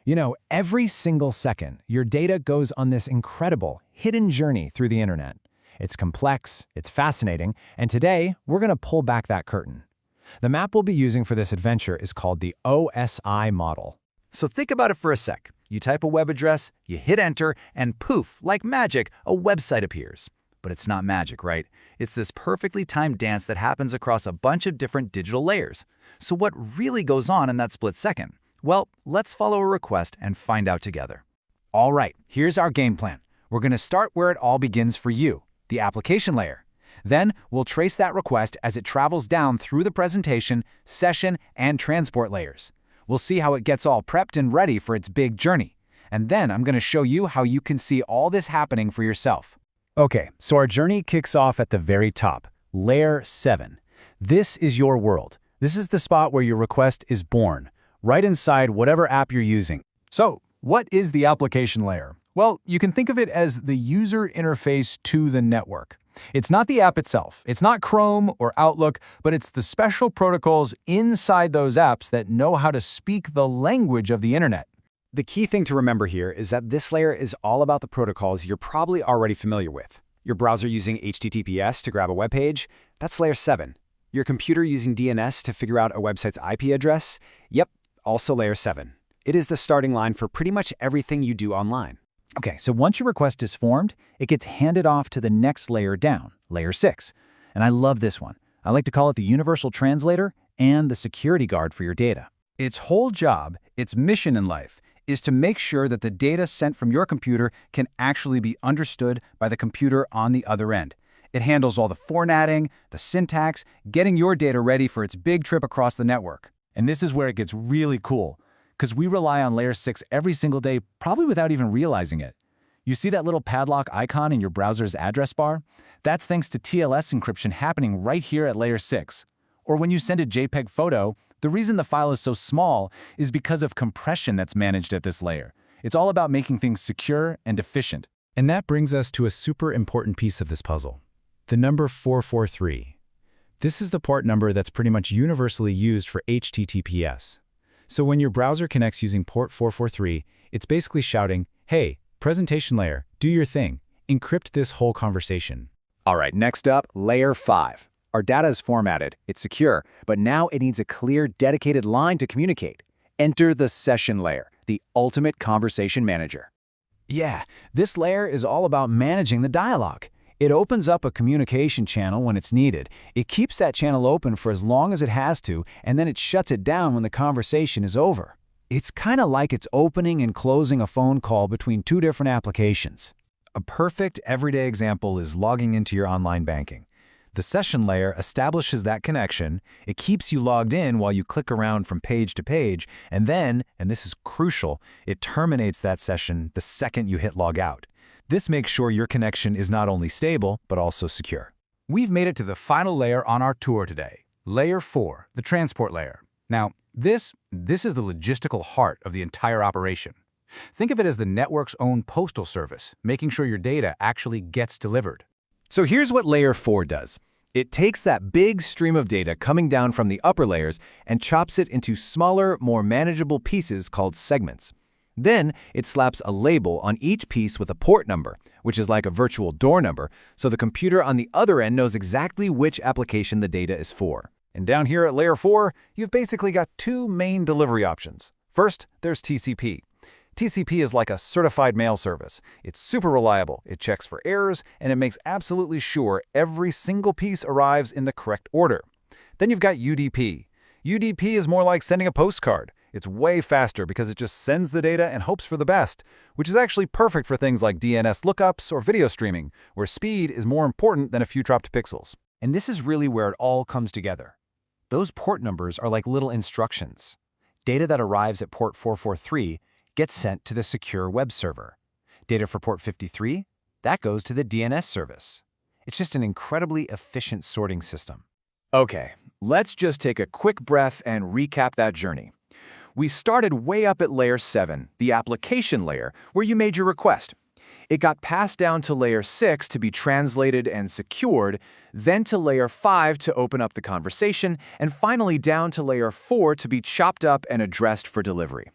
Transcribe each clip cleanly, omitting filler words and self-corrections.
You know, every single second, your data goes on this incredible, hidden journey through the internet. It's complex, it's fascinating, and today, we're going to pull back that curtain. The map we'll be using for this adventure is called the OSI model. So think about it for a sec. You type a web address, you hit enter, and poof, like magic, a website appears. But it's not magic, right? It's this perfectly timed dance that happens across a bunch of different digital layers. So what really goes on in that split second? Well, let's follow a request and find out together. All right, here's our game plan. We're going to start where it all begins for you, the application layer. Then we'll trace that request as it travels down through the presentation, session, and transport layers. We'll see how it gets all prepped and ready for its big journey. And then I'm going to show you how you can see all this happening for yourself. Okay, so our journey kicks off at the very top, Layer 7. This is your world. This is the spot where your request is born, right inside whatever app you're using. So, what is the application layer? Well, you can think of it as the user interface to the network. It's not the app itself. It's not Chrome or Outlook, but it's the special protocols inside those apps that know how to speak the language of the internet. The key thing to remember here is that this layer is all about the protocols you're probably already familiar with. Your browser using HTTPS to grab a web page? That's Layer 7. Your computer using DNS to figure out a website's IP address? Yep, also Layer 7. It is the starting line for pretty much everything you do online. Okay, so once your request is formed, it gets handed off to the next layer down, Layer 6. And I love this one. I like to call it the universal translator and the security guard for your data. Its whole job, its mission in life, is to make sure that the data sent from your computer can actually be understood by the computer on the other end. It handles all the formatting, the syntax, getting your data ready for its big trip across the network. And this is where it gets really cool, because we rely on Layer 6 every single day, probably without even realizing it. You see that little padlock icon in your browser's address bar? That's thanks to TLS encryption happening right here at Layer 6. Or when you send a JPEG photo, the reason the file is so small is because of compression that's managed at this layer. It's all about making things secure and efficient. And that brings us to a super important piece of this puzzle, the number 443. This is the port number that's pretty much universally used for HTTPS. So when your browser connects using port 443, it's basically shouting, hey, presentation layer, do your thing. Encrypt this whole conversation. All right, next up, Layer 5. Our data is formatted, it's secure, but now it needs a clear, dedicated line to communicate. Enter the session layer, the ultimate conversation manager. Yeah, this layer is all about managing the dialogue. It opens up a communication channel when it's needed. It keeps that channel open for as long as it has to, and then it shuts it down when the conversation is over. It's kind of like it's opening and closing a phone call between two different applications. A perfect everyday example is logging into your online banking. The session layer establishes that connection, it keeps you logged in while you click around from page to page, and then, and this is crucial, it terminates that session the second you hit log out. This makes sure your connection is not only stable, but also secure. We've made it to the final layer on our tour today, Layer 4, the transport layer. Now, this is the logistical heart of the entire operation. Think of it as the network's own postal service, making sure your data actually gets delivered. So here's what Layer 4 does. It takes that big stream of data coming down from the upper layers and chops it into smaller, more manageable pieces called segments. Then it slaps a label on each piece with a port number, which is like a virtual door number, so the computer on the other end knows exactly which application the data is for. And down here at Layer 4, you've basically got two main delivery options. First, there's TCP. TCP is like a certified mail service. It's super reliable, it checks for errors, and it makes absolutely sure every single piece arrives in the correct order. Then you've got UDP. UDP is more like sending a postcard. It's way faster because it just sends the data and hopes for the best, which is actually perfect for things like DNS lookups or video streaming, where speed is more important than a few dropped pixels. And this is really where it all comes together. Those port numbers are like little instructions. Data that arrives at port 443 gets sent to the secure web server. Data for port 53, that goes to the DNS service. It's just an incredibly efficient sorting system. Okay, let's just take a quick breath and recap that journey. We started way up at Layer 7, the application layer, where you made your request. It got passed down to Layer 6 to be translated and secured, then to Layer 5 to open up the conversation, and finally down to Layer 4 to be chopped up and addressed for delivery.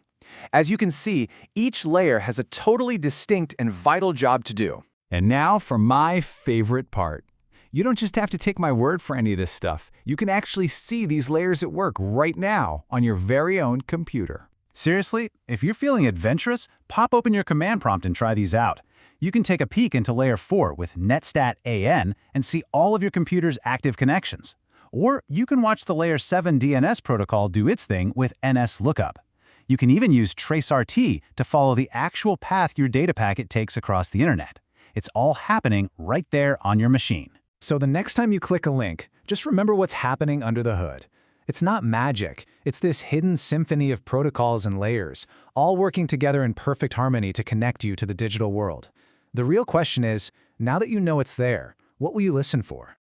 As you can see, each layer has a totally distinct and vital job to do. And now for my favorite part. You don't just have to take my word for any of this stuff. You can actually see these layers at work right now on your very own computer. Seriously, if you're feeling adventurous, pop open your command prompt and try these out. You can take a peek into Layer 4 with netstat-an and see all of your computer's active connections. Or you can watch the Layer 7 DNS protocol do its thing with NSLookup. You can even use traceRT to follow the actual path your data packet takes across the internet. It's all happening right there on your machine. So the next time you click a link, just remember what's happening under the hood. It's not magic. It's this hidden symphony of protocols and layers, all working together in perfect harmony to connect you to the digital world. The real question is, now that you know it's there, what will you listen for?